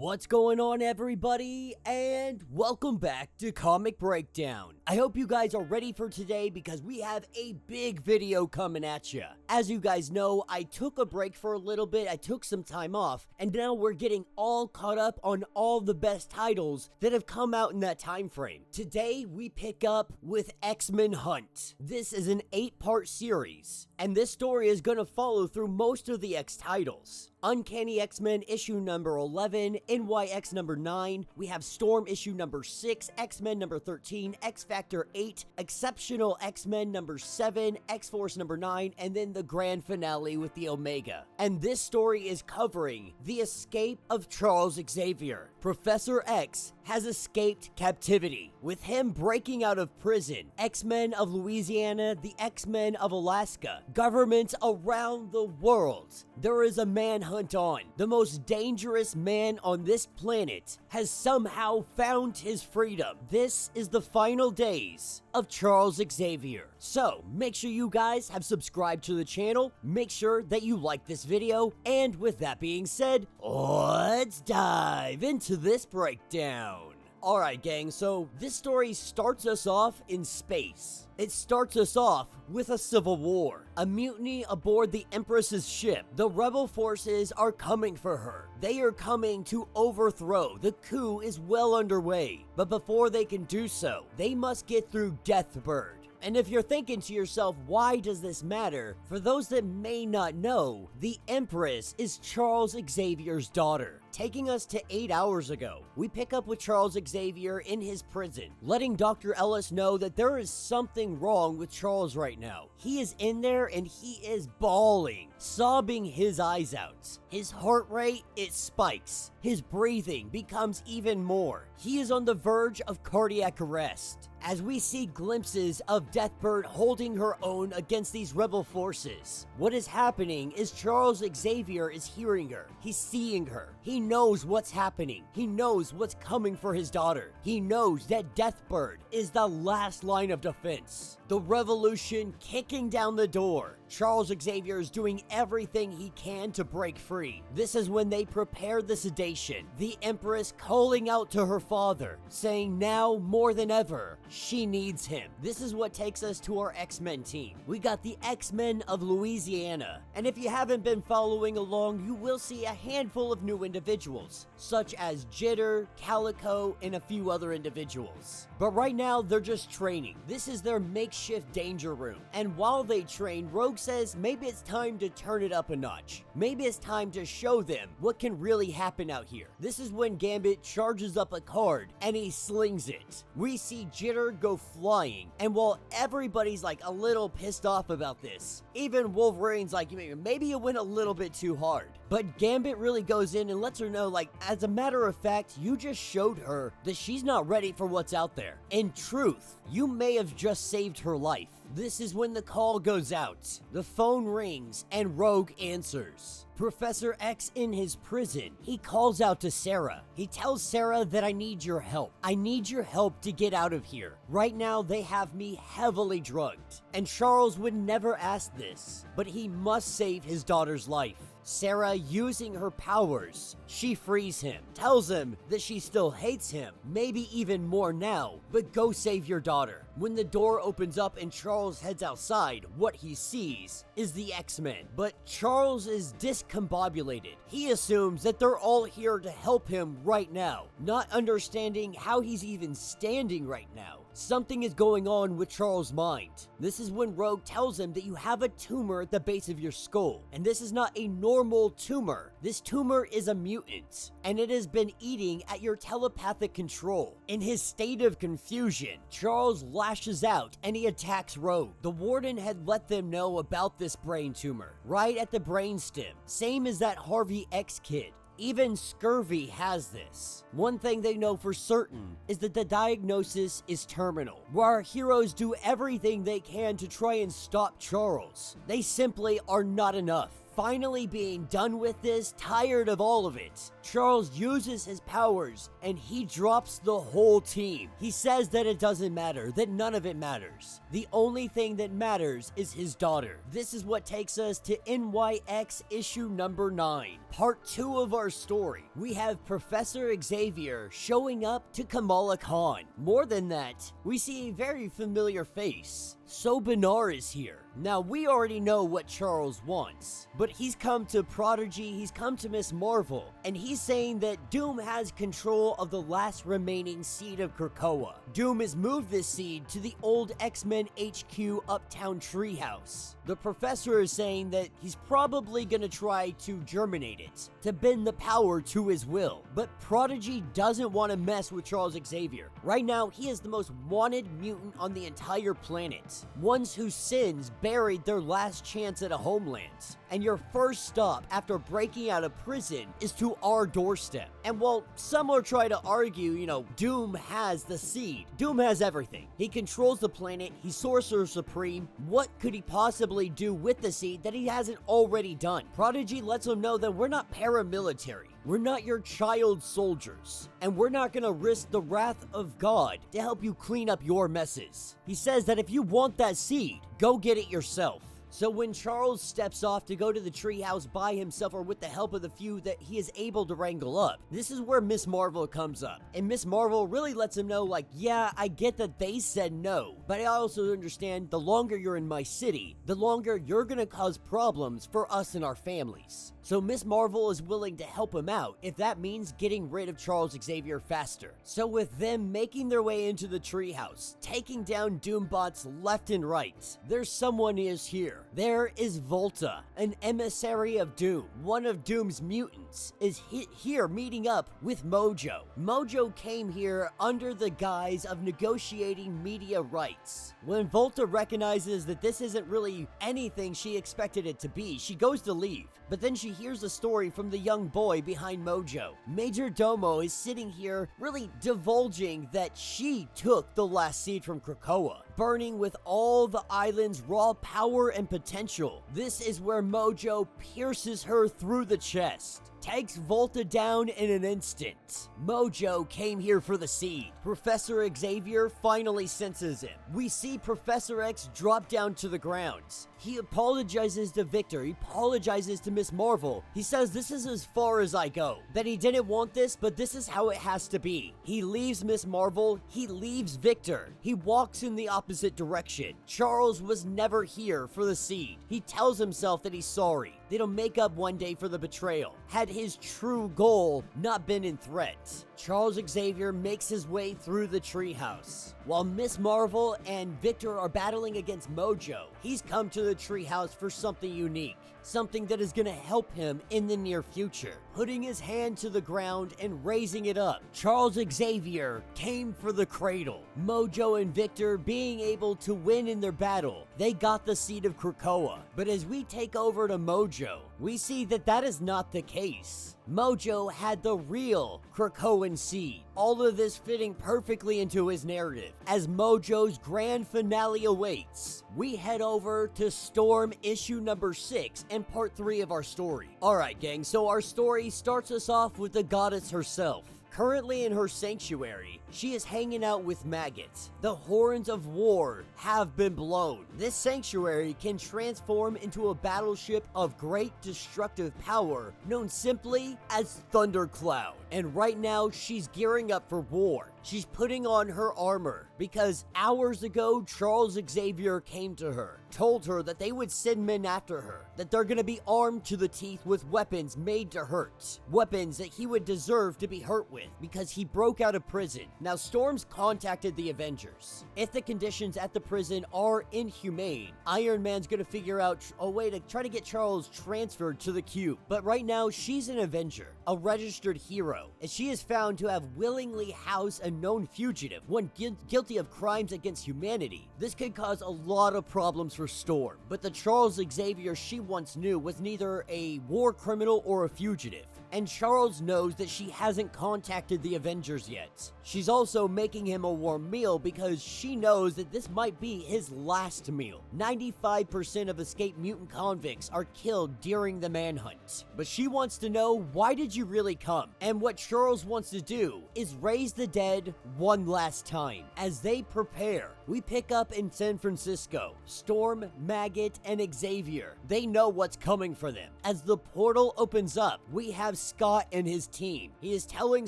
What's going on, everybody, and welcome back to Comic Breakdown. I hope you guys are ready for today because we have a big video coming at you. As you guys know, I took a break for a little bit, I took some time off, and now we're getting all caught up on all the best titles that have come out in that time frame. Today, we pick up with X-Manhunt. This is an 8-part series, and this story is going to follow through most of the X titles. Uncanny X-Men issue number 11, NYX number 9, we have Storm issue number 6, X-Men number 13, X-Factor 8, Exceptional X-Men number 7, X-Force number 9, and then the grand finale with the Omega. And this story is covering the escape of Charles Xavier. Professor X has escaped captivity, with him breaking out of prison. X-Men of Louisiana, the X-Men of Alaska, governments around the world. There is a manhunt on. The most dangerous man on this planet has somehow found his freedom. This is the final days of Charles Xavier. So, make sure you guys have subscribed to the channel, make sure that you like this video, and with that being said, let's dive into this breakdown. Alright gang, so this story starts us off in space. It starts us off with a civil war. A mutiny aboard the Empress's ship. The rebel forces are coming for her. They are coming to overthrow. The coup is well underway. But before they can do so, they must get through Deathbird. And if you're thinking to yourself, why does this matter? For those that may not know, the Empress is Charles Xavier's daughter. Taking us to 8 hours ago, we pick up with Charles Xavier in his prison, letting Dr. Ellis know that there is something wrong with Charles right now. He is in there and he is bawling, sobbing his eyes out. His heart rate, it spikes. His breathing becomes even more. He is on the verge of cardiac arrest, as we see glimpses of Deathbird holding her own against these rebel forces. What is happening is Charles Xavier is hearing her. He's seeing her. He knows what's happening. He knows what's coming for his daughter. He knows that Deathbird is the last line of defense. The revolution kicking down the door. Charles Xavier is doing everything he can to break free. This is when they prepare the sedation. The Empress calling out to her father, saying now more than ever, she needs him. This is what takes us to our X-Men team. We got the X-Men of Louisiana. And if you haven't been following along, you will see a handful of new individuals, such as Jitter, Calico, and a few other individuals. But right now, they're just training. This is their makeshift danger room. And while they train, Rogue says maybe it's time to turn it up a notch. Maybe it's time to show them what can really happen out here. This is when Gambit charges up a card and he slings it. We see Jitter go flying, and while everybody's like a little pissed off about this, even Wolverine's like, maybe you went a little bit too hard. But Gambit really goes in and lets her know, like, as a matter of fact, you just showed her that she's not ready for what's out there. In truth, you may have just saved her life. This is when the call goes out. The phone rings and Rogue answers. Professor X in his prison. He calls out to Sarah. He tells Sarah that I need your help. I need your help to get out of here. Right now, they have me heavily drugged. And Charles would never ask this, but he must save his daughter's life. Sarah, using her powers, she frees him, tells him that she still hates him, maybe even more now, but go save your daughter. When the door opens up and Charles heads outside, what he sees is the X-Men. But Charles is discombobulated. He assumes that they're all here to help him right now, not understanding how he's even standing right now. Something is going on with Charles' mind. This is when Rogue tells him that you have a tumor at the base of your skull, and this is not a normal tumor. This tumor is a mutant, and it has been eating at your telepathic control. In his state of confusion, Charles lashes out and he attacks Rogue. The warden had let them know about this brain tumor, right at the brainstem, same as that Harvey X kid. Even scurvy has this. One thing they know for certain is that the diagnosis is terminal. Where our heroes do everything they can to try and stop Charles, they simply are not enough. finally being done with this, tired of all of it, Charles uses his powers and he drops the whole team. He says that it doesn't matter, that none of it matters. The only thing that matters is his daughter. This is what takes us to NYX issue number 9, part 2 of our story. We have Professor Xavier showing up to Kamala Khan. More than that, we see a very familiar face. Sobanar is here. Now, we already know what Charles wants, but he's come to Prodigy, he's come to Miss Marvel, and he's saying that Doom has control of the last remaining seed of Krakoa. Doom has moved this seed to the old X-Men HQ Uptown Treehouse. The professor is saying that he's probably gonna try to germinate it, to bend the power to his will, but Prodigy doesn't want to mess with Charles Xavier. Right now, he is the most wanted mutant on the entire planet, ones whose sins buried their last chance at a homeland. And your first stop after breaking out of prison is to our doorstep. And while some will try to argue, Doom has the seed. Doom has everything. He controls the planet, he's Sorcerer Supreme. What could he possibly do with the seed that he hasn't already done? Prodigy lets him know that we're not paramilitary. We're not your child soldiers, and we're not gonna risk the wrath of God to help you clean up your messes. He says that if you want that seed, go get it yourself. So when Charles steps off to go to the treehouse by himself or with the help of the few that he is able to wrangle up, this is where Miss Marvel comes up. And Miss Marvel really lets him know, yeah, I get that they said no, but I also understand the longer you're in my city, the longer you're gonna cause problems for us and our families. So Miss Marvel is willing to help him out if that means getting rid of Charles Xavier faster. So with them making their way into the treehouse, taking down Doombots left and right, there's someone is here. There is Volta, an emissary of Doom. One of Doom's mutants is here meeting up with Mojo. Mojo came here under the guise of negotiating media rights. When Volta recognizes that this isn't really anything she expected it to be, she goes to leave. But then she hears a story from the young boy behind Mojo. Major Domo is sitting here really divulging that she took the last seed from Krakoa, burning with all the island's raw power and potential. This is where Mojo pierces her through the chest, takes Volta down in an instant. Mojo came here for the seed. Professor Xavier finally senses him. We see Professor X drop down to the ground. He apologizes to Victor. He apologizes to Miss Marvel. He says this is as far as I go. That he didn't want this, but this is how it has to be. He leaves Miss Marvel. He leaves Victor. He walks in the opposite direction. Charles was never here for the seed. He tells himself that he's sorry. They'll make up one day for the betrayal, had his true goal not been in threat. Charles Xavier makes his way through the treehouse. While Miss Marvel and Victor are battling against Mojo, he's come to the treehouse for something unique. Something that is going to help him in the near future. Putting his hand to the ground and raising it up, Charles Xavier came for the cradle. Mojo and Victor being able to win in their battle, they got the seed of Krakoa. But as we take over to Mojo, we see that that is not the case. Mojo had the real Krakoan seed. All of this fitting perfectly into his narrative. As Mojo's grand finale awaits, we head over to Storm issue number 6 and part 3 of our story. Alright gang, so our story starts us off with the goddess herself. Currently in her sanctuary, she is hanging out with maggots. The horns of war have been blown. This sanctuary can transform into a battleship of great destructive power known simply as Thundercloud. And right now, she's gearing up for war. She's putting on her armor because hours ago, Charles Xavier came to her, told her that they would send men after her, that they're gonna be armed to the teeth with weapons made to hurt, weapons that he would deserve to be hurt with because he broke out of prison. Now, Storm's contacted the Avengers. If the conditions at the prison are inhumane, Iron Man's gonna figure out a way to try to get Charles transferred to the Cube. But right now, she's an Avenger, a registered hero, and she is found to have willingly housed a known fugitive, one guilty of crimes against humanity. This could cause a lot of problems for Storm, but the Charles Xavier she once knew was neither a war criminal or a fugitive. And Charles knows that she hasn't contacted the Avengers yet. She's also making him a warm meal because she knows that this might be his last meal. 95% of escaped mutant convicts are killed during the manhunt. But she wants to know, why did you really come? And what Charles wants to do is raise the dead one last time. As they prepare, we pick up in San Francisco. Storm, Maggot, and Xavier. They know what's coming for them. As the portal opens up, we have Scott and his team. He is telling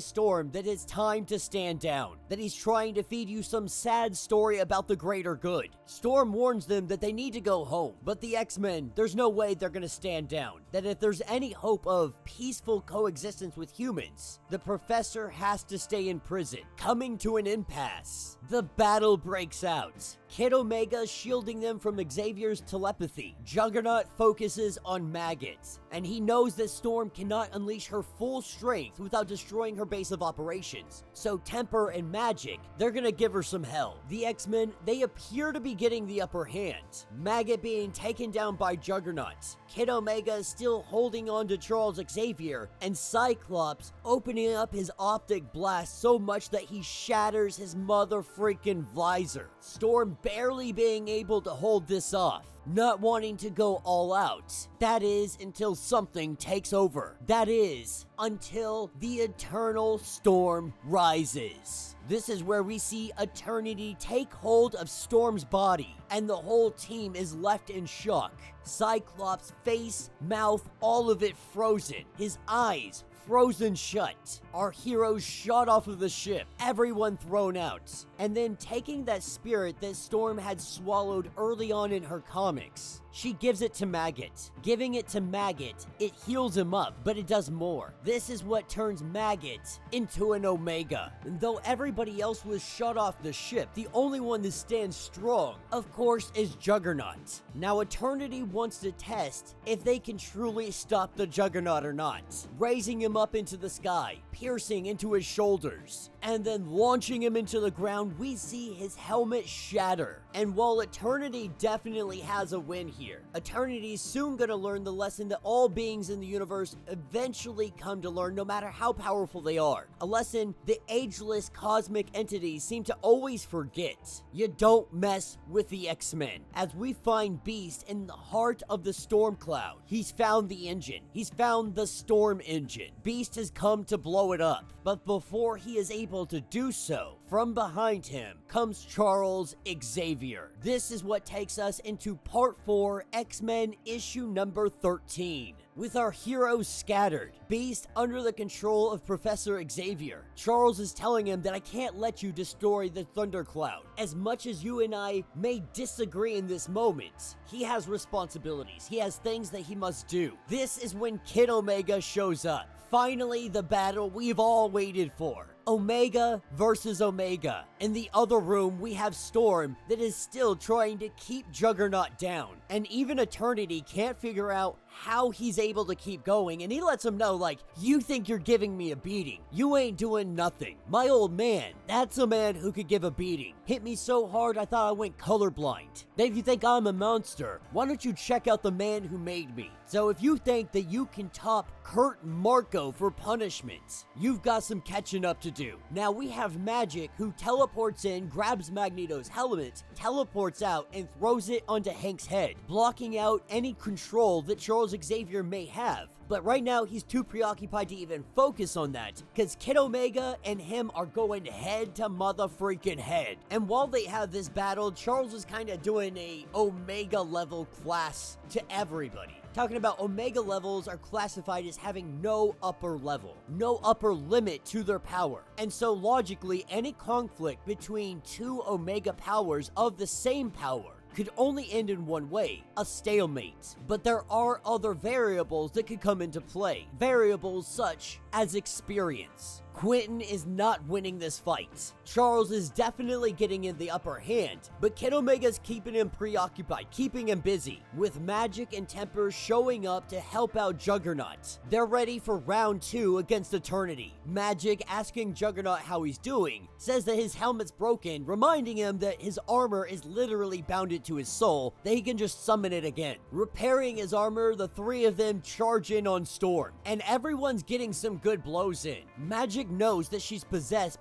Storm that it's time to stand down, that he's trying to feed you some sad story about the greater good. Storm warns them that they need to go home, but the X-Men, there's no way they're gonna stand down, that if there's any hope of peaceful coexistence with humans, the professor has to stay in prison. Coming to an impasse, the battle breaks out. Kid Omega shielding them from Xavier's telepathy. Juggernaut focuses on Maggot, and he knows that Storm cannot unleash her full strength without destroying her base of operations. So Temper and Magic, they're gonna give her some hell. The X-Men, they appear to be getting the upper hand. Maggot being taken down by Juggernaut. Kid Omega is still holding on to Charles Xavier, and Cyclops opening up his optic blast so much that he shatters his mother freaking visor. Storm barely being able to hold this off, not wanting to go all out. That is until something takes over. That is until the eternal storm rises. This is where we see Eternity take hold of Storm's body, and the whole team is left in shock. Cyclops' face, mouth, all of it frozen. His eyes frozen shut. Our heroes shot off of the ship, everyone thrown out. And then taking that spirit that Storm had swallowed early on in her comics, she gives it to Maggot. Giving it to Maggot, it heals him up, but it does more. This is what turns Maggot into an Omega. And though everybody else was shot off the ship, the only one that stands strong, of course, is Juggernaut. Now Eternity wants to test if they can truly stop the Juggernaut or not, raising him up into the sky, piercing into his shoulders, and then launching him into the ground. We see his helmet shatter. And while Eternity definitely has a win here, Eternity's soon gonna learn the lesson that all beings in the universe eventually come to learn, no matter how powerful they are. A lesson the ageless cosmic entities seem to always forget. You don't mess with the X-Men. As we find Beast in the heart of the storm cloud, he's found the engine. He's found the storm engine. Beast has come to blow it up. But before he is able to do so, from behind him comes Charles Xavier. This is what takes us into Part 4, X-Men issue number 13. With our heroes scattered, Beast under the control of Professor Xavier, Charles is telling him that I can't let you destroy the Thundercloud. As much as you and I may disagree in this moment, he has responsibilities. He has things that he must do. This is when Kid Omega shows up. Finally, the battle we've all waited for. Omega versus Omega. In the other room, we have Storm that is still trying to keep Juggernaut down. And even Eternity can't figure out how he's able to keep going. And he lets him know, like, you think you're giving me a beating. You ain't doing nothing. My old man, that's a man who could give a beating. Hit me so hard I thought I went colorblind. If you think I'm a monster, why don't you check out the man who made me? So if you think that you can top Kurt Marco for punishment, you've got some catching up to do. Now we have Magic, who teleports in, grabs Magneto's helmet, teleports out, and throws it onto Hank's head, blocking out any control that Charles Xavier may have. But right now, he's too preoccupied to even focus on that, because Kid Omega and him are going head to mother-freaking head. And while they have this battle, Charles is kind of doing a Omega level class to everybody. Talking about Omega levels are classified as having no upper level, no upper limit to their power. And so logically, any conflict between two Omega powers of the same power could only end in one way, a stalemate. But there are other variables that could come into play. Variables such as experience. Quentin is not winning this fight. Charles is definitely getting in the upper hand, but Kid Omega's keeping him preoccupied, keeping him busy, with Magic and Temper showing up to help out Juggernaut. They're ready for round 2 against Eternity. Magic, asking Juggernaut how he's doing, says that his helmet's broken, reminding him that his armor is literally bounded to his soul, that he can just summon it again. Repairing his armor, the three of them charge in on Storm, and everyone's getting some good blows in. Magic knows that she's possessed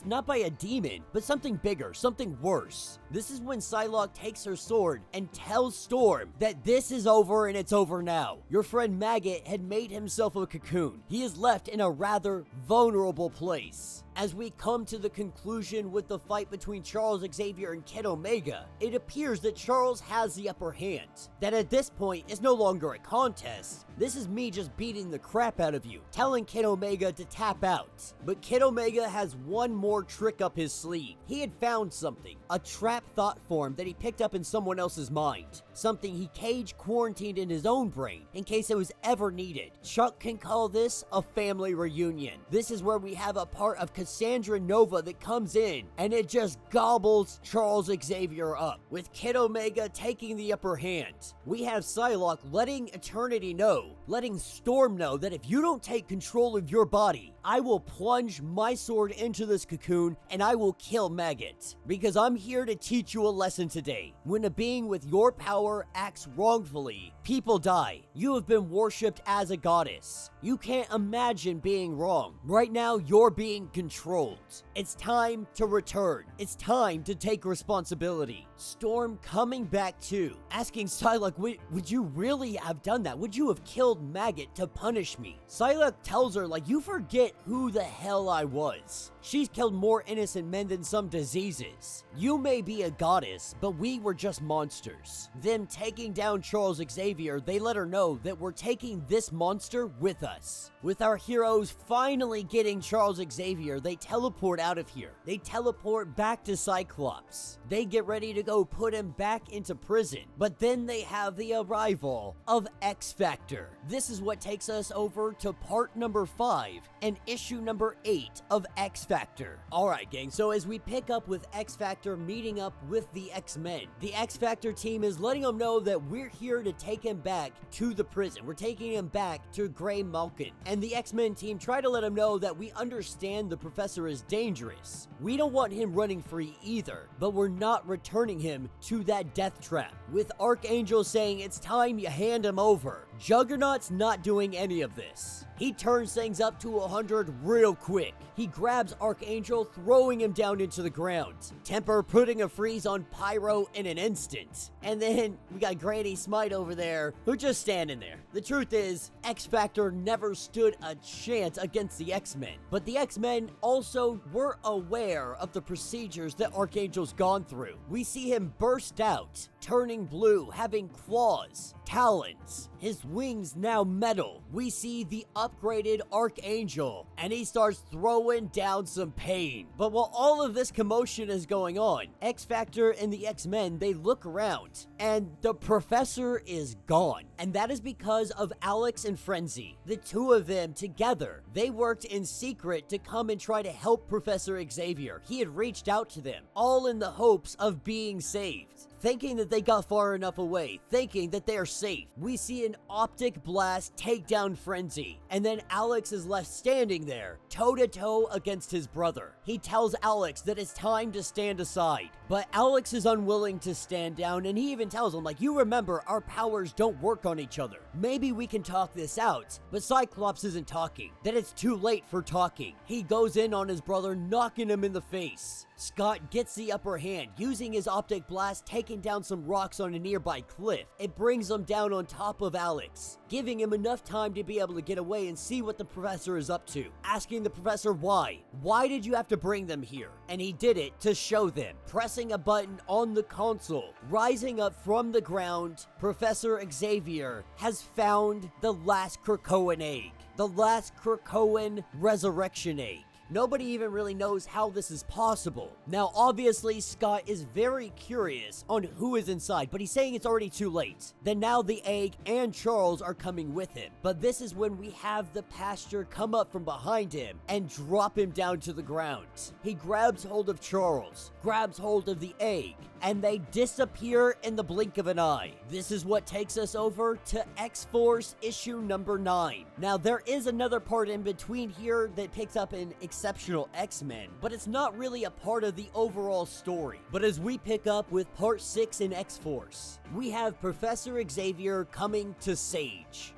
not by a demon, but something bigger, something worse. This is when Psylocke takes her sword and tells Storm that this is over and it's over now. Your friend Maggot had made himself a cocoon. He is left in a rather vulnerable place. As we come to the conclusion with the fight between Charles Xavier and Kid Omega, it appears that Charles has the upper hand. That at this point is no longer a contest. This is me just beating the crap out of you, telling Kid Omega to tap out. But Kid Omega has one more trick up his sleeve. He had found something, a trap thought form that he picked up in someone else's mind. Something he cage quarantined in his own brain in case it was ever needed. Chuck can call this a family reunion. This is where we have a part of Cassandra Nova that comes in and it just gobbles Charles Xavier up, with Kid Omega taking the upper hand. We have Psylocke letting Eternity know, letting Storm know that if you don't take control of your body, I will plunge my sword into this cocoon and I will kill Maggot. Because I'm here to teach you a lesson today. When a being with your power acts wrongfully, people die. You have been worshipped as a goddess. You can't imagine being wrong. Right now, you're being controlled. It's time to return. It's time to take responsibility. Storm coming back too, asking Psylocke, would you really have done that? Would you have killed Maggot to punish me? Psylocke tells her, like, you forget who the hell I was. She's killed more innocent men than some diseases. You may be a goddess, but we were just monsters. Them taking down Charles Xavier, they let her know that we're taking this monster with us. With our heroes finally getting Charles Xavier, they teleport out of here. They teleport back to Cyclops. They get ready to go put him back into prison, but then they have the arrival of X-Factor. This is what takes us over to part number 5 and issue number 8 of X-Factor. Alright gang, so as we pick up with X-Factor meeting up with the X-Men, the X-Factor team is letting them know that we're here to take him back to the prison. We're taking him back to Grey Malkin. And the X-Men team try to let him know that we understand the professor is dangerous. We don't want him running free either, but we're not returning him to that death trap. With Archangel saying it's time you hand him over. Juggernaut's not doing any of this. He turns things up to 100 real quick. He grabs Archangel, throwing him down into the ground. Temper putting a freeze on Pyro in an instant. And then we got Granny Smite over there, who just standing there. The truth is, X-Factor never stood a chance against the X-Men. But the X-Men also were aware of the procedures that Archangel's gone through. We see him burst out, turning blue, having claws, talons, his wings now metal. We see the upgraded Archangel, and he starts throwing down some pain. But while all of this commotion is going on, X-Factor and the X-Men, they look around, and the professor is gone. And that is because of Alex and Frenzy. The two of them together, they worked in secret to come and try to help Professor Xavier. He had reached out to them, all in the hopes of being saved. Thinking that they got far enough away, thinking that they are safe. We see an optic blast take down Frenzy, and then Alex is left standing there, toe-to-toe against his brother. He tells Alex that it's time to stand aside, but Alex is unwilling to stand down, and he even tells him, like, you remember, our powers don't work on each other. Maybe we can talk this out, but Cyclops isn't talking, that it's too late for talking. He goes in on his brother, knocking him in the face. Scott gets the upper hand, using his optic blast, taking down some rocks on a nearby cliff. It brings him down on top of Alex, giving him enough time to be able to get away and see what the professor is up to. Asking the professor why. Why did you have to bring them here? And he did it to show them. Pressing a button on the console, rising up from the ground, Professor Xavier has found the last Krakoan egg. The last Krakoan resurrection egg. Nobody even really knows how this is possible. Now, obviously, Scott is very curious on who is inside, but he's saying it's already too late. Then now the egg and Charles are coming with him. But this is when we have the pastor come up from behind him and drop him down to the ground. He grabs hold of Charles, grabs hold of the egg, and they disappear in the blink of an eye. This is what takes us over to X-Force issue number 9. Now, there is another part in between here that picks up in Exceptional X-Men, but it's not really a part of the overall story. But as we pick up with part 6 in X-Force, we have Professor Xavier coming to Sage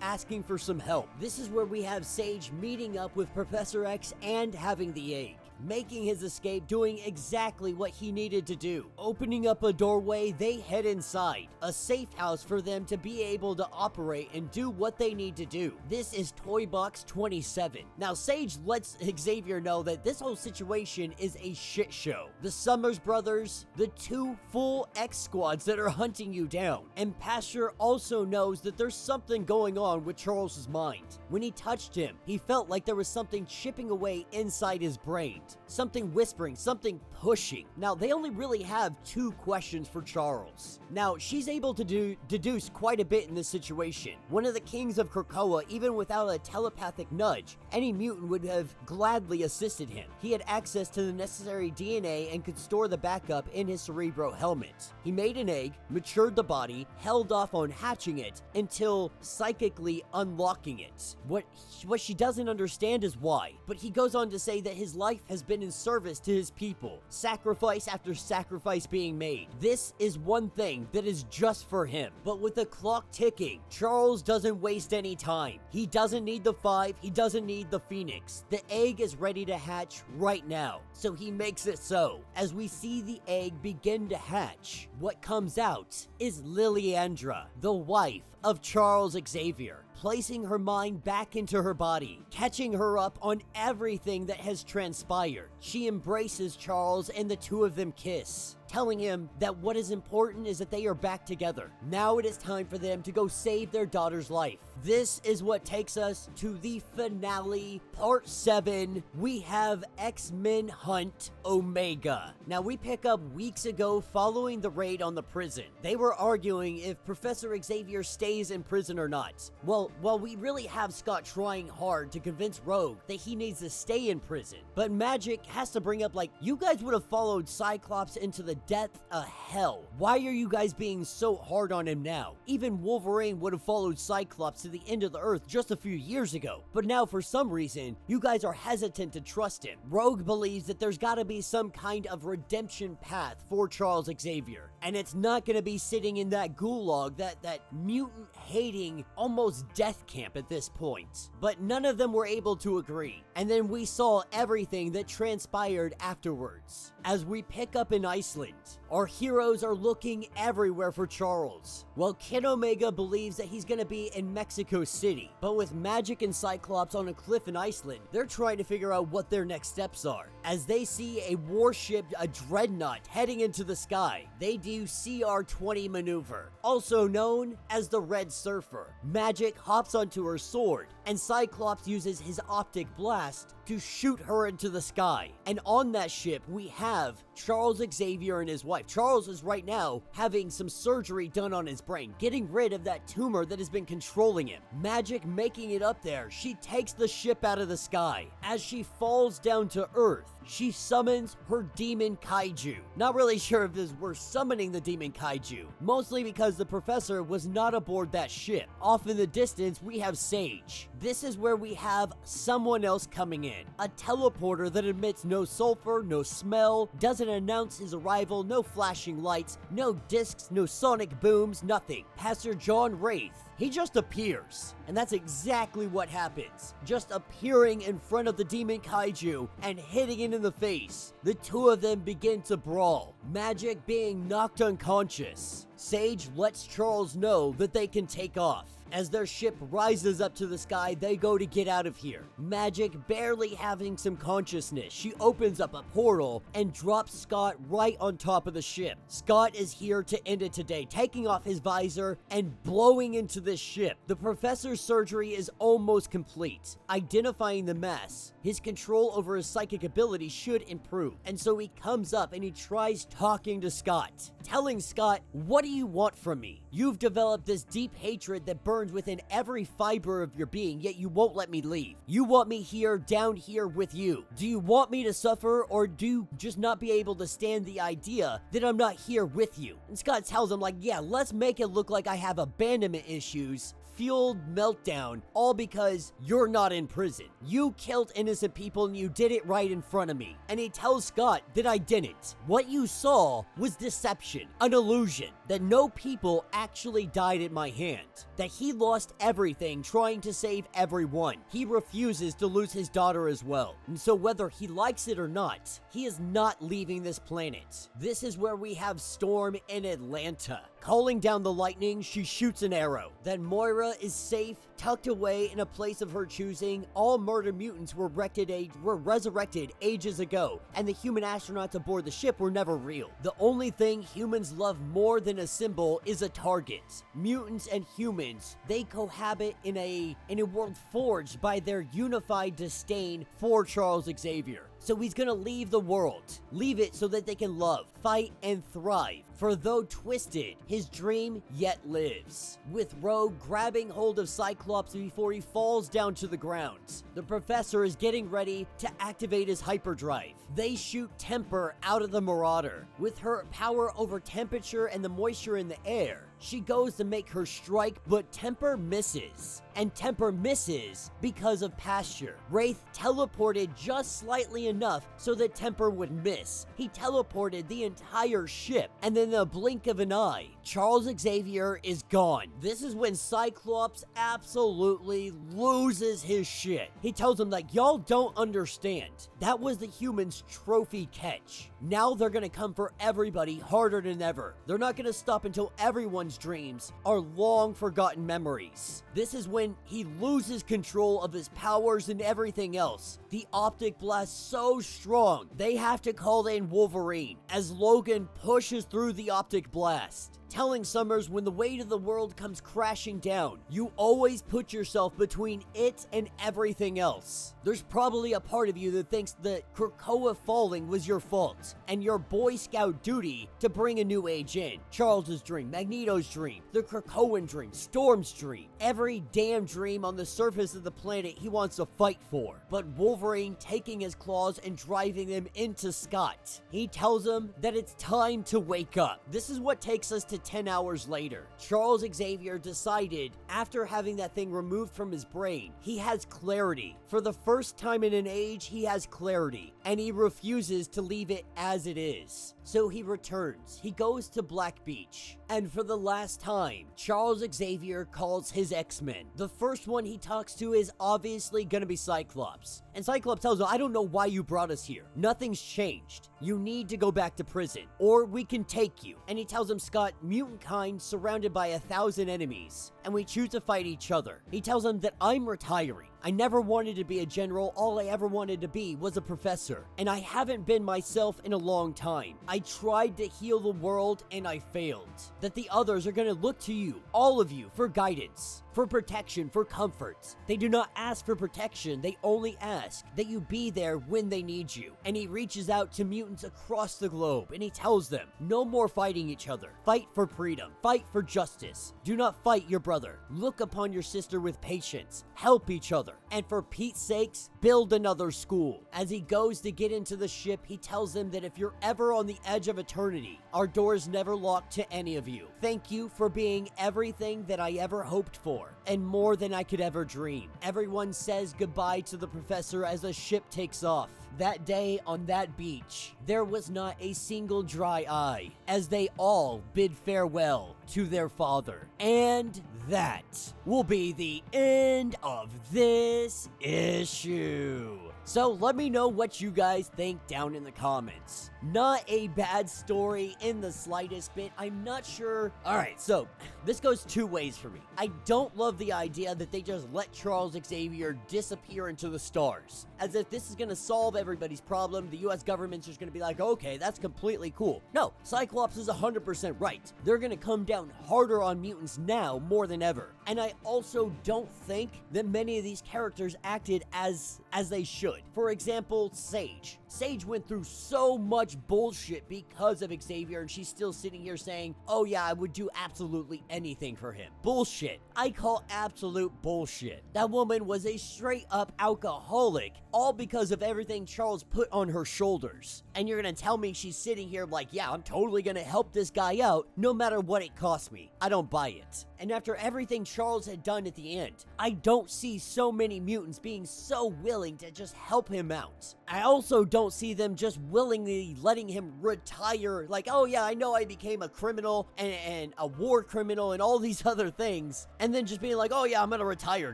asking for some help. This is where we have Sage meeting up with Professor X and having the egg, making his escape, doing exactly what he needed to do. Opening up a doorway, they head inside, a safe house for them to be able to operate and do what they need to do. This is Toy Box 27. Now, Sage lets Xavier know that this whole situation is a shit show. The Summers brothers, the 2 full X squads that are hunting you down. And Pastor also knows that there's something going on with Charles's mind. When he touched him, he felt like there was something chipping away inside his brain. Something whispering, something pushing. Now, they only really have 2 questions for Charles. Now, she's able to deduce quite a bit in this situation. One of the kings of KCOA, even without a telepathic nudge, any mutant would have gladly assisted him. He had access to the necessary DNA and could store the backup in his Cerebro helmet. He made an egg, matured the body, held off on hatching it until psychically unlocking it. What she doesn't understand is why, but he goes on to say that his life has been in service to his people, sacrifice after sacrifice being made. This is one thing that is just for him. But with the clock ticking, Charles doesn't waste any time. He doesn't need the 5, he doesn't need the Phoenix. The egg is ready to hatch right now, so he makes it so. As we see the egg begin to hatch, what comes out is Lilandra, the wife of Charles Xavier, placing her mind back into her body, catching her up on everything that has transpired. She embraces Charles and the 2 of them kiss, telling him that what is important is that they are back together. Now it is time for them to go save their daughter's life. This is what takes us to the finale, part 7. We have X-Manhunt Omega. Now, we pick up weeks ago following the raid on the prison. They were arguing if Professor Xavier stays in prison or not. Well, we really have Scott trying hard to convince Rogue that he needs to stay in prison. But Magic has to bring up, like, you guys would have followed Cyclops into the depth of hell. Why are you guys being so hard on him now? Even Wolverine would have followed Cyclops to the end of the earth just a few years ago. But now, for some reason, you guys are hesitant to trust him. Rogue believes that there's gotta be some kind of redemption path for Charles Xavier. And it's not gonna be sitting in that gulag, that mutant-hating, almost death camp at this point. But none of them were able to agree. And then we saw everything that transpired afterwards. As we pick up in Iceland, our heroes are looking everywhere for Charles. Well, Kid Omega believes that he's gonna be in Mexico City, but with Magic and Cyclops on a cliff in Iceland, they're trying to figure out what their next steps are. As they see a warship, a dreadnought, heading into the sky, they do CR-20 maneuver, also known as the Red Surfer. Magic hops onto her sword, and Cyclops uses his optic blast to shoot her into the sky. And on that ship, we have Charles Xavier and his wife. Charles is right now having some surgery done on his brain, getting rid of that tumor that has been controlling him. Magic making it up there, she takes the ship out of the sky. As she falls down to Earth, she summons her demon kaiju. Not really sure if we're summoning the demon kaiju, mostly because the professor was not aboard that ship. Off in the distance, we have Sage. This is where we have someone else coming in. A teleporter that emits no sulfur, no smell, doesn't announce his arrival, no flashing lights, no discs, no sonic booms, nothing. Pastor John Wraith. He just appears, and that's exactly what happens. Just appearing in front of the demon kaiju and hitting it in the face. The 2 of them begin to brawl, Magic being knocked unconscious. Sage lets Charles know that they can take off. As their ship rises up to the sky, they go to get out of here. Magic barely having some consciousness. She opens up a portal and drops Scott right on top of the ship. Scott is here to end it today, taking off his visor and blowing into the this ship. The professor's surgery is almost complete, identifying the mess. His control over his psychic ability should improve, and so he comes up and he tries talking to Scott, telling Scott, "What do you want from me? You've developed this deep hatred that burns within every fiber of your being, yet you won't let me leave. You want me here, down here with you. Do you want me to suffer, or do you just not be able to stand the idea that I'm not here with you?" And Scott tells him, like, "Yeah, let's make it look like I have abandonment issues, fueled meltdown, all because you're not in prison. You killed innocent people and you did it right in front of me." And he tells Scott that I didn't. What you saw was deception, an illusion, that no people actually died at my hand, that he lost everything trying to save everyone. He refuses to lose his daughter as well. And so whether he likes it or not, he is not leaving this planet. This is where we have Storm in Atlanta. Calling down the lightning, she shoots an arrow. Then Moira is safe, tucked away in a place of her choosing. All murder mutants were resurrected ages ago, and the human astronauts aboard the ship were never real. The only thing humans love more than a symbol is a target. Mutants and humans, they cohabit in a world forged by their unified disdain for Charles Xavier. So he's gonna leave the world. Leave it so that they can love, fight, and thrive. For though twisted, his dream yet lives. With Rogue grabbing hold of Cyclops before he falls down to the ground, the professor is getting ready to activate his hyperdrive. They shoot Temper out of the Marauder. With her power over temperature and the moisture in the air, she goes to make her strike, but Temper misses. And Temper misses because of Pasture. Wraith teleported just slightly enough so that Temper would miss. He teleported the entire ship, and in the blink of an eye, Charles Xavier is gone. This is when Cyclops absolutely loses his shit. He tells them, like, "Y'all don't understand. That was the humans' trophy catch. Now they're gonna come for everybody harder than ever. They're not gonna stop until everyone's dreams are long forgotten memories." This is when he loses control of his powers and everything else. The optic blast so strong, they have to call in Wolverine as Logan pushes through the optic blast, telling Summers, when the weight of the world comes crashing down, you always put yourself between it and everything else. There's probably a part of you that thinks that KCOA falling was your fault, and your Boy Scout duty to bring a new age in. Charles's dream, Magneto's dream, the KCOAN dream, Storm's dream, every damn dream on the surface of the planet he wants to fight for. But Wolverine taking his claws and driving them into Scott. He tells him that it's time to wake up. This is what takes us to 10 hours later. Charles Xavier decided, after having that thing removed from his brain, he has clarity. For the first time in an age, he has clarity, and he refuses to leave it as it is. So he returns. He goes to Black Beach, and for the last time, Charles Xavier calls his X-Men. The first one he talks to is obviously gonna be Cyclops. And Cyclops tells him, "I don't know why you brought us here. Nothing's changed. You need to go back to prison, or we can take you." And he tells him, "Scott, mutant kind surrounded by 1,000 enemies, and we choose to fight each other." He tells him that I'm retiring. I never wanted to be a general. All I ever wanted to be was a professor, and I haven't been myself in a long time. I tried to heal the world and I failed. That the others are gonna look to you, all of you, for guidance, for protection, for comfort. They do not ask for protection, they only ask that you be there when they need you. And he reaches out to mutants across the globe and he tells them, no more fighting each other. Fight for freedom. Fight for justice. Do not fight your brother. Look upon your sister with patience. Help each other. And for Pete's sakes, build another school. As he goes to get into the ship, he tells them that if you're ever on the edge of eternity, our doors never lock to any of you. Thank you for being everything that I ever hoped for, and more than I could ever dream. Everyone says goodbye to the professor as the ship takes off. That day on that beach, there was not a single dry eye, as they all bid farewell to their father. And that will be the end of this issue. So let me know what you guys think down in the comments. Not a bad story in the slightest bit. I'm not sure. Alright, so this goes two ways for me. I don't love the idea that they just let Charles Xavier disappear into the stars, as if this is going to solve everybody's problem. The US government's just going to be like, okay, that's completely cool. No, Cyclops is 100% right. They're going to come down harder on mutants now more than ever. And I also don't think that many of these characters acted as they should. For example, Sage. Sage went through so much bullshit because of Xavier, and she's still sitting here saying, oh yeah, I would do absolutely anything for him. Bullshit. I call absolute bullshit. That woman was a straight up alcoholic, all because of everything Charles put on her shoulders. And you're gonna tell me she's sitting here like, yeah, I'm totally gonna help this guy out, no matter what it costs me. I don't buy it. And after everything Charles had done at the end, I don't see so many mutants being so willing to just help him out. I also don't see them just willingly letting him retire, like, oh yeah, I know I became a criminal and a war criminal and all these other things, and then just being like, oh yeah, I'm gonna retire,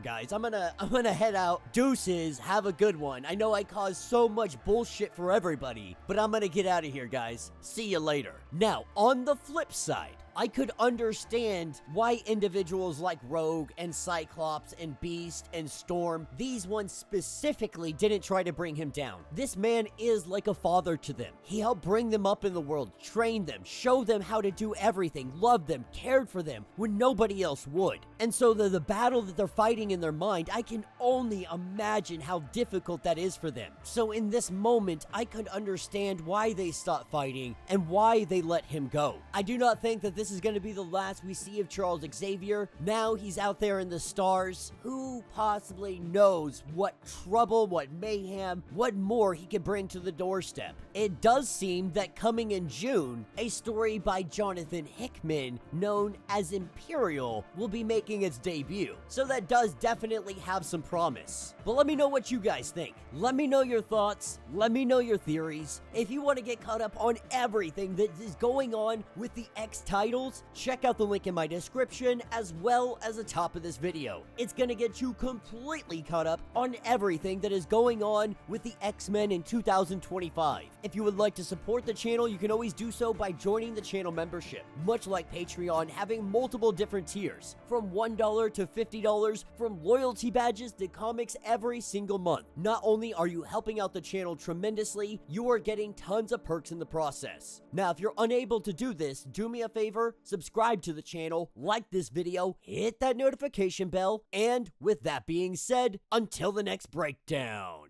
guys. I'm gonna head out. Deuces, have a good one. I know I caused so much bullshit for everybody, but I'm gonna get out of here, guys. See you later. Now, on the flip side, I could understand why individuals like Rogue and Cyclops and Beast and Storm, these ones specifically, didn't try to bring him down. This man is like a father to them. He helped bring them up in the world, train them, show them how to do everything, loved them, cared for them when nobody else would. And so the battle that they're fighting in their mind, I can only imagine how difficult that is for them. So in this moment, I could understand why they stopped fighting and why they let him go. I do not think that this is going to be the last we see of Charles Xavier. Now he's out there in the stars. Who possibly knows what trouble, what mayhem, what more he could bring to the doorstep? It does seem that coming in June, a story by Jonathan Hickman known as Imperial will be making its debut. So that does definitely have some promise. But let me know what you guys think. Let me know your thoughts. Let me know your theories. If you want to get caught up on everything that is going on with the X titles, check out the link in my description as well as the top of this video. It's gonna get you completely caught up on everything that is going on with the X-Men in 2025. If you would like to support the channel, you can always do so by joining the channel membership. Much like Patreon, having multiple different tiers, from $1 to $50, from loyalty badges to comics every single month. Not only are you helping out the channel tremendously, you are getting tons of perks in the process. Now, if you're unable to do this, do me a favor, subscribe to the channel, like this video, hit that notification bell, and with that being said, until the next breakdown.